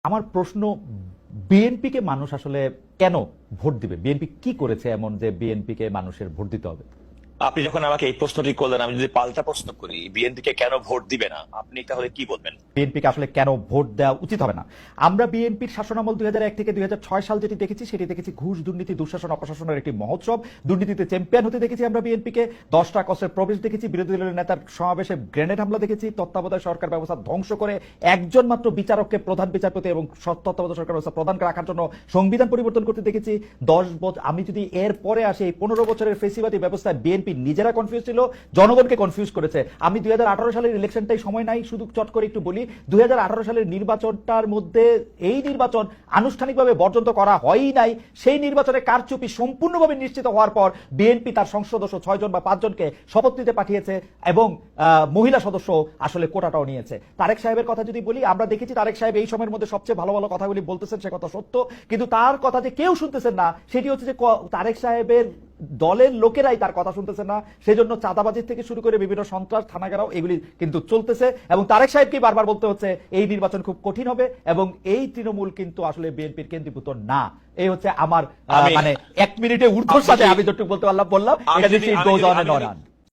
আমার প্রশ্ন, বিএনপিকে মানুষ আসলে কেন ভোট দিবে? বিএনপি কি করেছে এমন যে বিএনপিকে মানুষের ভোট দিতে হবে? আপনি যখন আমাকে এই প্রশ্নটি করলেন, আমি যদি পাল্টা প্রশ্ন করি, বিএনপিকে কেন ভোট দিবে না, আপনি তাহলে কি বলবেন? বিএনপিকে আসলে কেন ভোট দেওয়া উচিত হবে না? আমরা বিএনপির শাসনামল 2001 থেকে 2006 সাল যেটি দেখেছি, সেটি দেখেছি ঘুষ, দুর্নীতি, দুঃশাসন, অপশাসনের একটি মহোৎসব। দুর্নীতিতে চ্যাম্পিয়ন হতে দেখেছি আমরা বিএনপিকে। 10টা কষ্টের প্রবেশ দেখেছি, বিরোধী দলের নেতার সমাবেশে গ্রেনেড হামলা দেখেছি, তত্ত্বাবধায়ক সরকার ব্যবস্থা ধ্বংস করে একজন মাত্র বিচারককে প্রধান বিচারপতি এবং তত্ত্বাবধায়ক সরকার ব্যবস্থা প্রধান রাখার জন্য সংবিধান পরিবর্তন করতে দেখেছি। 10 বছর, আমি যদি এর পরে আসি, এই 15 বছরের ফেসিবাদী ব্যবস্থায় বিএনপি নিজেরা কনফিউজ ছিল, জনগণকে কনফিউজ করেছে। আমি 2018 সালের ইলেকশনটাই সময় নাই, শুধু চট করে একটু বলি, 2018 সালের নির্বাচনটার মধ্যে এই নির্বাচন আনুষ্ঠানিকভাবে বর্জন করা হয়ই নাই। সেই নির্বাচনে কারচুপি সম্পূর্ণভাবে নিশ্চিত হওয়ার পর বিএনপি তার সংসদ সদস্য 6 জন বা 5 জনকে শপথ নিতে পাঠিয়েছে এবং মহিলা সদস্য আসলে কোটাটাও নিয়েছে। তারেক সাহেবের কথা যদি বলি, আমরা দেখেছি তারেক সাহেব এই সময়ের মধ্যে সবচেয়ে ভালো ভালো কথাগুলি বলতেছেন, সে কথা সত্য, কিন্তু তার কথা যে কেউ শুনতেছেন না, সেটি হচ্ছে যে তারেক সাহেবের দলের লোকেরাই তার কথা শুনতেছে না। সেজন্য চাঁদাবাজির থেকে শুরু করে বিভিন্ন সন্ত্রাস, থানাঘেরাও এগুলি কিন্তু চলতেছে এবং তারেক সাহেবকে বারবার বলতে হচ্ছে এই নির্বাচন খুব কঠিন হবে এবং এই তৃণমূল কিন্তু আসলে বিএনপির কেন্দ্রীভূত না। এই হচ্ছে আমার মানে 1 মিনিটে ঊর্ধ্বর সাথে আমি যতটুকু বলতে পারলাম বললাম।